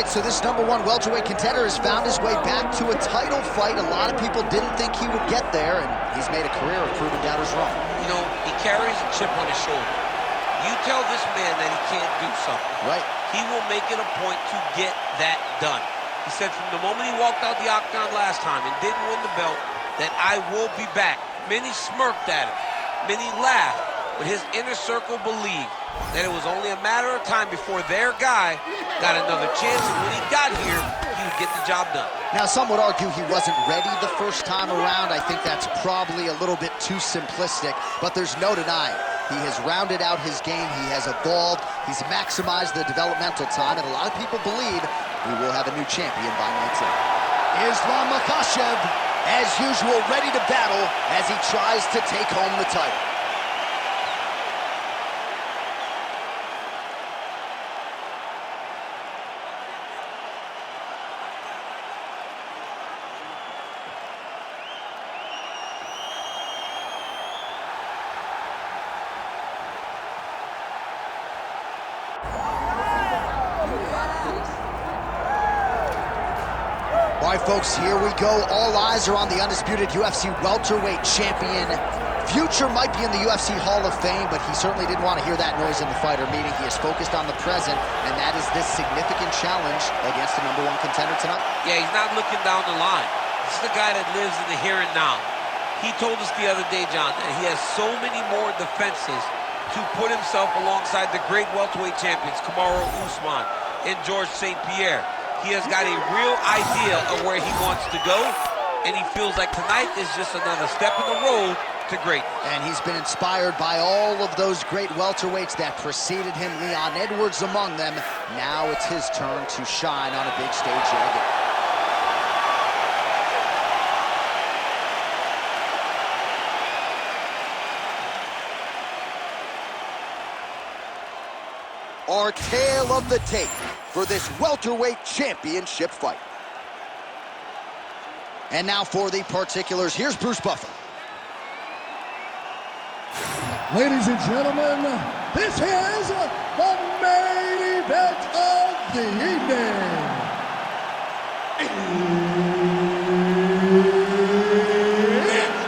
right, so this #1 welterweight contender has found his way back to a title fight. A lot of people didn't think he would get there, and he's made a career of proving doubters wrong. You know, he carries a chip on his shoulder. You tell this man that he can't do something. Right. He will make it a point to get that done. He said from the moment he walked out the octagon last time and didn't win the belt, that I will be back. Many smirked at him. Many laughed. But his inner circle believed that it was only a matter of time before their guy got another chance, and when he got here, he would get the job done. Now, some would argue he wasn't ready the first time around. I think that's probably a little bit too simplistic, but there's no denying. He has rounded out his game, he has evolved, he's maximized the developmental time, and a lot of people believe we will have a new champion by night's end. Islam Makhachev, as usual, ready to battle as he tries to take home the title. All right, folks, here we go. All eyes are on the undisputed UFC welterweight champion. Future might be in the UFC Hall of Fame, but he certainly didn't want to hear that noise in the fighter meeting. He is focused on the present, and that is this significant challenge against the #1 contender tonight. Yeah, he's not looking down the line. This is the guy that lives in the here and now. He told us the other day, John, that he has so many more defenses to put himself alongside the great welterweight champions, Kamaru Usman and George St. Pierre. He has got a real idea of where he wants to go, and he feels like tonight is just another step in the road to greatness. And he's been inspired by all of those great welterweights that preceded him, Leon Edwards among them. Now it's his turn to shine on a big stage yet again. Our tale of the tape for this welterweight championship fight. And now for the particulars, here's Bruce Buffer. Ladies and gentlemen, this is the main event of the evening. It's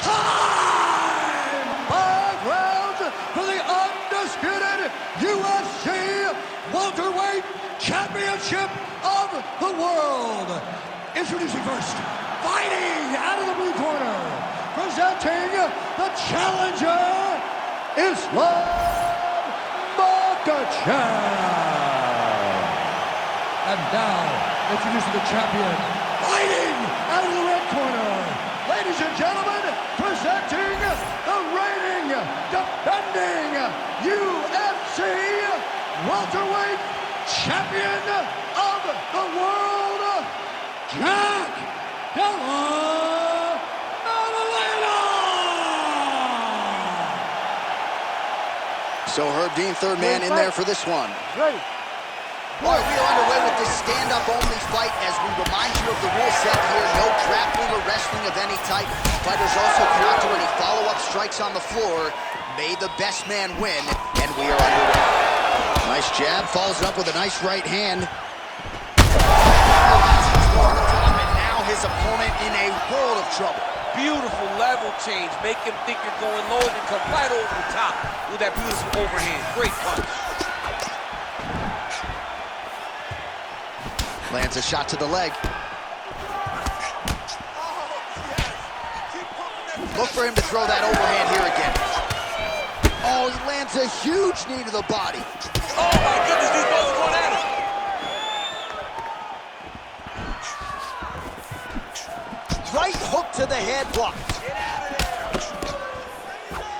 time! 5 rounds for the undisputed UFC welterweight championship of the world. Introducing first, fighting out of the blue corner, presenting the challenger, Islam Makhachev. And now, introducing the champion, fighting out of the red corner, ladies and gentlemen, presenting the reigning, defending UFC welterweight champion of the world, Della, Maddalena! So Herb Dean, third man in there for this one. Ready. All right, we are underway with this stand-up-only fight as we remind you of the rule set here. No grappling or wrestling of any type. Fighters also cannot do any follow-up strikes on the floor. May the best man win, and we are underway. Nice jab, follows it up with a nice right hand. And now his opponent in a world of trouble. Beautiful level change. Make him think you're going low and come right over the top with that beautiful overhand. Great punch. Lands a shot to the leg. Look for him to throw that overhand here again. Oh, he lands a huge knee to the body. Oh my goodness, these both are going at him. Right hook to the head, blocked.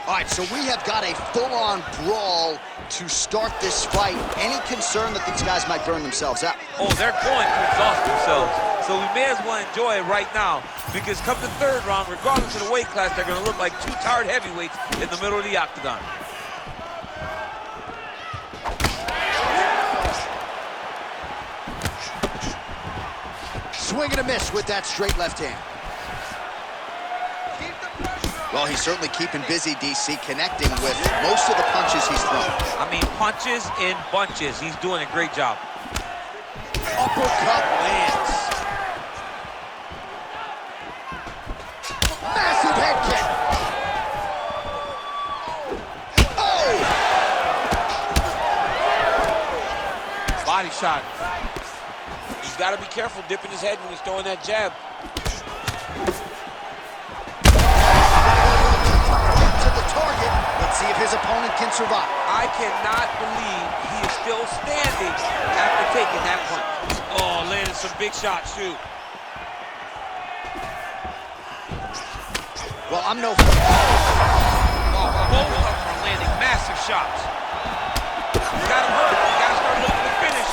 All right, so we have got a full-on brawl to start this fight. Any concern that these guys might burn themselves out? Oh, they're going to exhaust themselves. So we may as well enjoy it right now, because come the third round, regardless of the weight class, they're going to look like two tired heavyweights in the middle of the octagon. Swing and a miss with that straight left hand. Well, he's certainly keeping busy, DC, connecting with most of the punches he's thrown. I mean, punches in bunches. He's doing a great job. uppercut lands. Massive head kick. Oh! Body shot. He's got to be careful dipping his head when he's throwing that jab. To the target. Let's see if his opponent can survive. I cannot believe he is still standing after taking that punch. Oh, landed some big shots, too. Well, I'm no... Oh, both of them are landing massive shots. You got him hurt. You got to start looking to finish.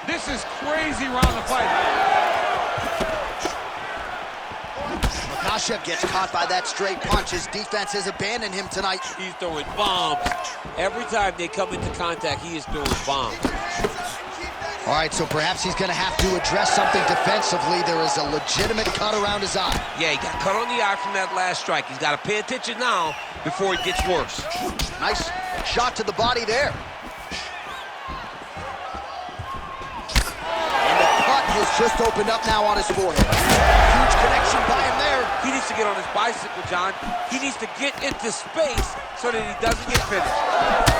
This is crazy round of fight. Makhachev gets caught by that straight punch. His defense has abandoned him tonight. He's throwing bombs. Every time they come into contact, he is throwing bombs. All right, so perhaps he's going to have to address something defensively. There is a legitimate cut around his eye. Yeah, he got cut on the eye from that last strike. He's got to pay attention now before it gets worse. Nice shot to the body there. And the cut has just opened up now on his forehead. Huge connection by him there. He needs to get on his bicycle, John. He needs to get into space so that he doesn't get finished.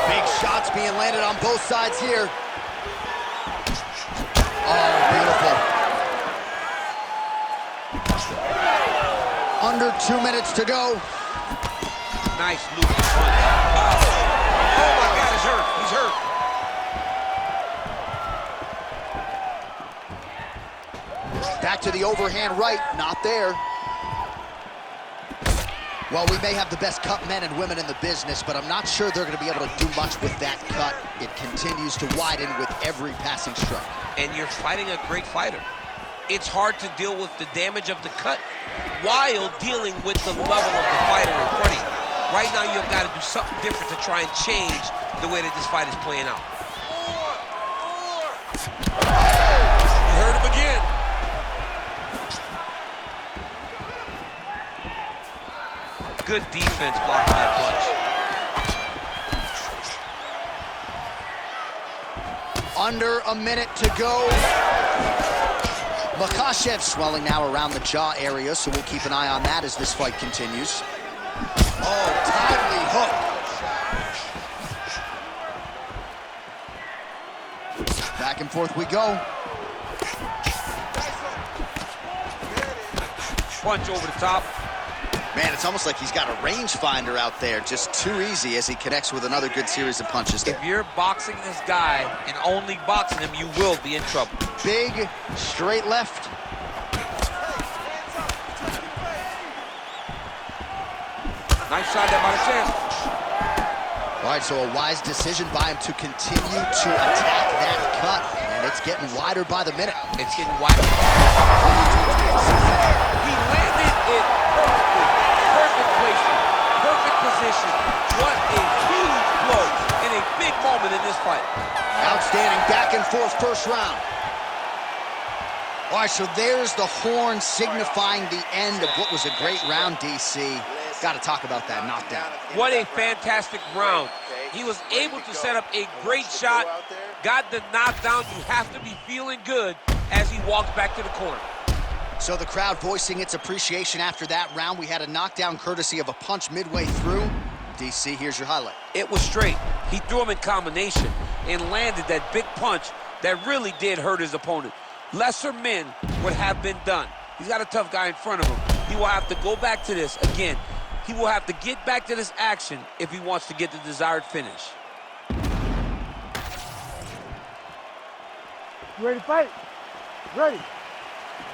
Big shots being landed on both sides here. Oh, beautiful. Under 2 minutes to go. Nice looping punch. Oh my God, he's hurt. He's hurt. Back to the overhand right, not there. Well, we may have the best cut men and women in the business, but I'm not sure they're going to be able to do much with that cut. It continues to widen with every passing strike. And you're fighting a great fighter. It's hard to deal with the damage of the cut while dealing with the level of the fighter in front of you. Right now, you've got to do something different to try and change the way that this fight is playing out. You heard him again. Good defense blocking that punch. Under a minute to go. Makhachev swelling now around the jaw area, so we'll keep an eye on that as this fight continues. Oh, timely hook. Back and forth we go. Punch over the top. Man, it's almost like he's got a rangefinder out there. Just too easy as he connects with another good series of punches there. If you're boxing this guy and only boxing him, you will be in trouble. Big, straight left. Nice shot there by the champ. All right, so a wise decision by him to continue to attack that cut. And it's getting wider by the minute. It's getting wider. He landed it perfectly. Perfect placement. Perfect position. What a huge blow in a big moment in this fight. Outstanding back and forth first round. All right, so there's the horn signifying the end of what was a great round, DC. Got to talk about that knockdown. What a fantastic round. He was able to set up a great shot, got the knockdown. You have to be feeling good as he walks back to the corner. So the crowd voicing its appreciation after that round. We had a knockdown courtesy of a punch midway through. DC, here's your highlight. It was straight. He threw him in combination and landed that big punch that really did hurt his opponent. Lesser men would have been done. He's got a tough guy in front of him. He will have to go back to this again. He will have to get back to this action if he wants to get the desired finish. You ready to fight? Ready.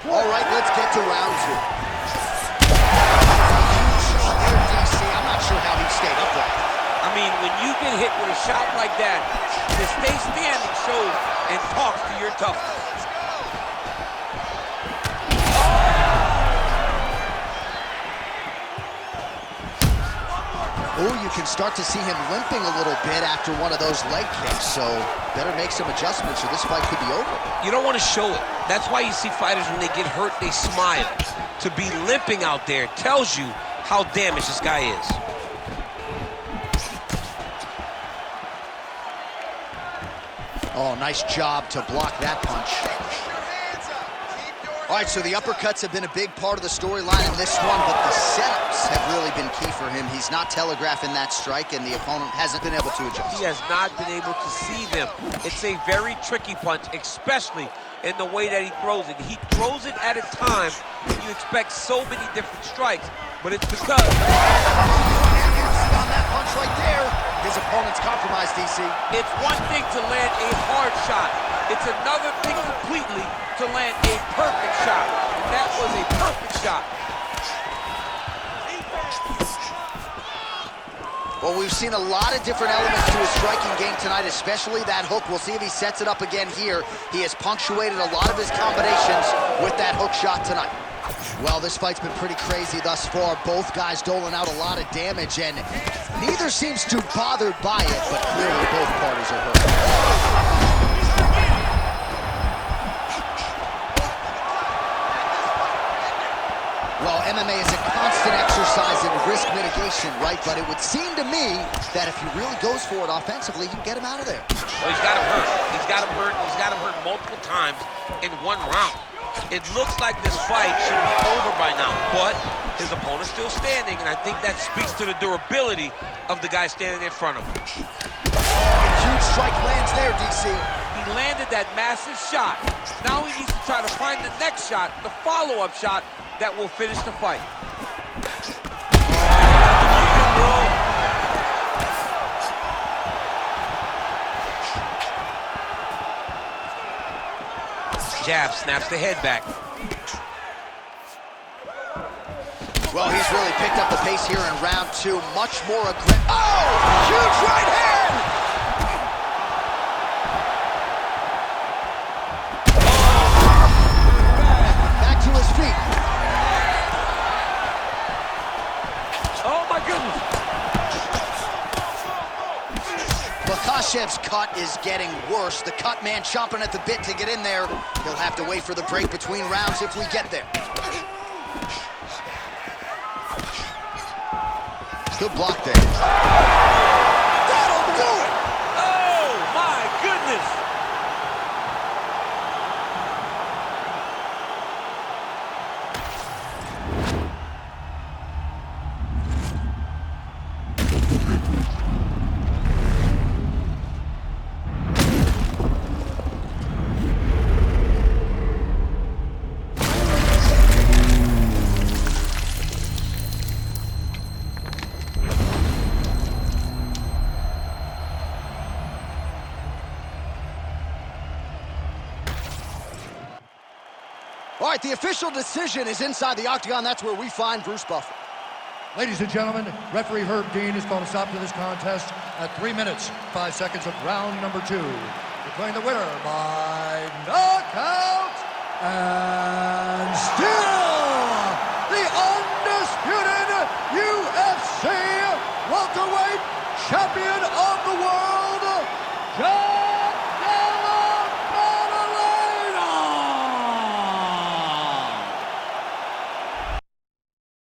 All right, let's get to round two. DC, I'm not sure how he stayed up there. I mean, when you get hit with a shot like that, to stay standing shows and talks to your toughness. Oh, you can start to see him limping a little bit after one of those leg kicks, so better make some adjustments or this fight could be over. You don't want to show it. That's why you see fighters, when they get hurt, they smile. To be limping out there tells you how damaged this guy is. Oh, nice job to block that punch. All right, so the uppercuts have been a big part of the storyline in this one, but the setups have really been key for him. He's not telegraphing that strike, and the opponent hasn't been able to adjust. He has not been able to see them. It's a very tricky punch, especially in the way that he throws it. He throws it at a time when you expect so many different strikes, but it's because... On that punch right there, his opponent's compromised, DC. It's one thing to land a hard shot. It's another thing completely to land a perfect shot. And that was a perfect shot. Well, we've seen a lot of different elements to his striking game tonight, especially that hook. We'll see if he sets it up again here. He has punctuated a lot of his combinations with that hook shot tonight. Well, this fight's been pretty crazy thus far. Both guys doling out a lot of damage, and neither seems too bothered by it, but clearly both parties are hurt. Well, MMA is a constant exercise in risk mitigation, right? But it would seem to me that if he really goes for it offensively, you can get him out of there. Well, he's got him hurt. He's got him hurt. He's got him hurt multiple times in one round. It looks like this fight should be over by now, but his opponent's still standing, and I think that speaks to the durability of the guy standing in front of him. Huge strike lands there, DC. He landed that massive shot. Now he needs to try to find the next shot, the follow-up shot, that will finish the fight. Jab snaps the head back. Well, he's really picked up the pace here in round two. Much more aggressive. Oh! Huge right hand! Back to his feet. Oh, my goodness. Makhachev's cut is getting worse. The cut man chomping at the bit to get in there. He'll have to wait for the break between rounds if we get there. Good block there. That'll do it! Oh, my goodness. All right, the official decision is inside the octagon. That's where we find Bruce Buffer. Ladies and gentlemen, referee Herb Dean has called a stop to this contest at 3 minutes, 5 seconds of round number 2. Declaring the winner by knockout and still the undisputed UFC welterweight champion of the world,